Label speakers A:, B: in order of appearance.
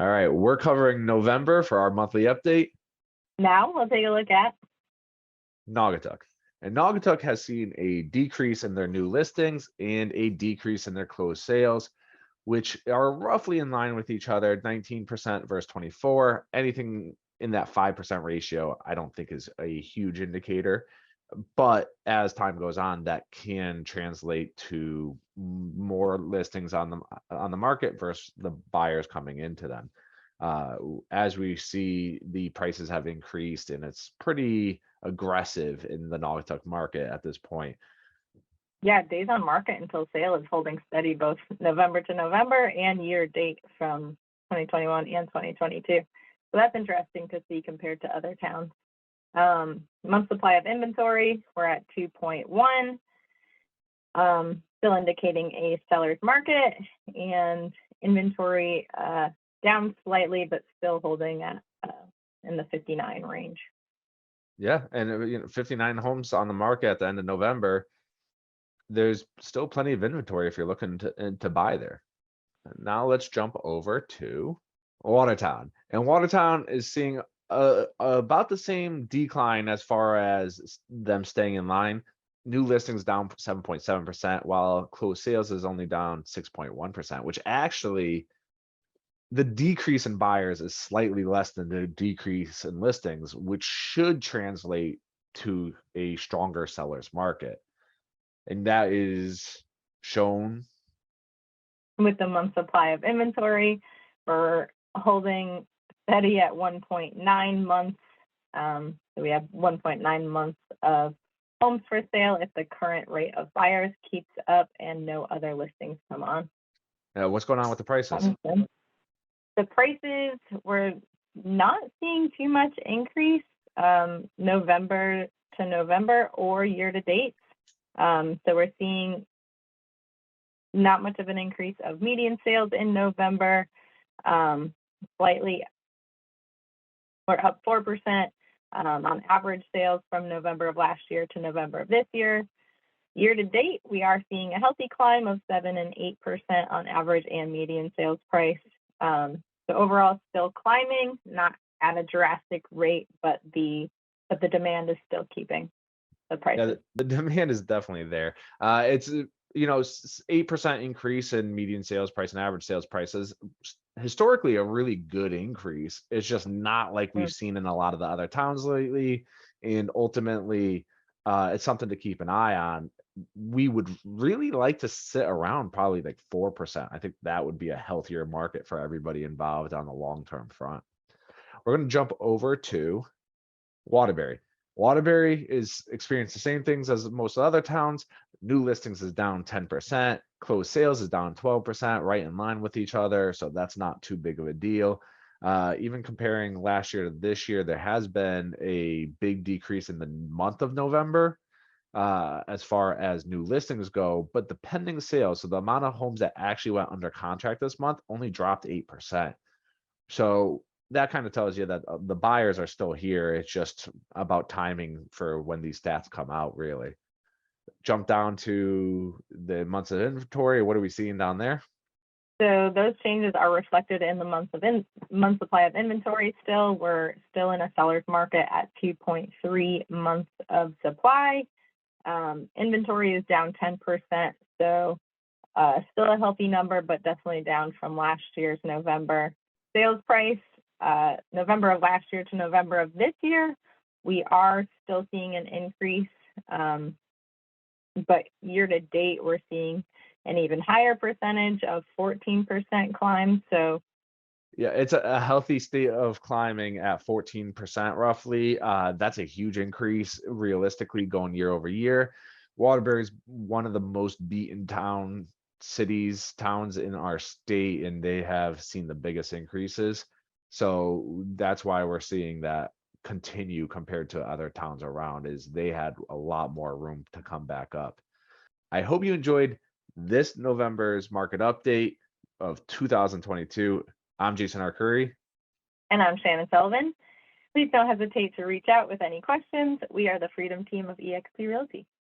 A: All right, we're covering November for our monthly update.
B: Now we'll take a look at
A: Naugatuck. And Naugatuck has seen a decrease in their new listings and a decrease in their closed sales, which are roughly in line with each other, 19% versus 24. Anything in that 5% ratio, I don't think is a huge indicator. But as time goes on, that can translate to more listings on the market versus the buyers coming into them. As we see, the prices have increased, and it's pretty aggressive in the Naugatuck market at this point.
B: Yeah, days on market until sale is holding steady both November to November and year date from 2021 and 2022. So that's interesting to see compared to other towns. Month supply of inventory, we're at 2.1, still indicating a seller's market, and inventory down slightly, but still holding at in the 59 range.
A: Yeah, and 59 homes on the market at the end of November. There's still plenty of inventory if you're looking to buy there. Now let's jump over to Watertown. And Watertown is seeing about the same decline as far as them staying in line. New listings down 7.7%, while closed sales is only down 6.1%, which actually the decrease in buyers is slightly less than the decrease in listings, which should translate to a stronger seller's market. And that is shown
B: with the month supply of inventory. We're holding steady at 1.9 months. So we have 1.9 months of homes for sale if the current rate of buyers keeps up and no other listings come on.
A: what's going on with the prices?
B: The prices, we're not seeing too much increase November to November or year to date. So we're seeing not much of an increase of median sales in November, slightly, we're up 4% on average sales from November of last year to November of this year. Year to date, we are seeing a healthy climb of 7% and 8% on average and median sales price. So overall, still climbing, not at a drastic rate, but the demand is still keeping the price.
A: Yeah, the demand is definitely there. It's 8% increase in median sales price and average sales prices. Historically, a really good increase. It's just not like we've seen in a lot of the other towns lately. And ultimately, it's something to keep an eye on. We would really like to sit around probably like 4%. I think that would be a healthier market for everybody involved on the long-term front. We're going to jump over to Waterbury. Waterbury is experiencing the same things as most other towns. New listings is down 10%. Closed sales is down 12%, right in line with each other. So that's not too big of a deal. Even comparing last year to this year, there has been a big decrease in the month of November as far as new listings go, but the pending sales, so the amount of homes that actually went under contract this month only dropped 8%. So that kind of tells you that the buyers are still here. It's just about timing for when these stats come out, really. Jump down to the months of inventory. What are we seeing down there?
B: So those changes are reflected in the month supply of inventory. Still, we're still in a seller's market at 2.3 months of supply. Inventory is down 10%, so still a healthy number, but definitely down from last year's November. Sales price, November of last year to November of this year, we are still seeing an increase, but year to date, we're seeing an even higher percentage of 14% climb. So
A: yeah, it's a healthy state of climbing at 14% roughly. That's a huge increase realistically going year over year. Waterbury is one of the most beaten towns in our state, and they have seen the biggest increases. So that's why we're seeing that continue compared to other towns around, is they had a lot more room to come back up. I hope you enjoyed this November's market update of 2022. I'm Jason Arcuri.
B: And I'm Shannon Sullivan. Please don't hesitate to reach out with any questions. We are the Freedom Team of eXp Realty.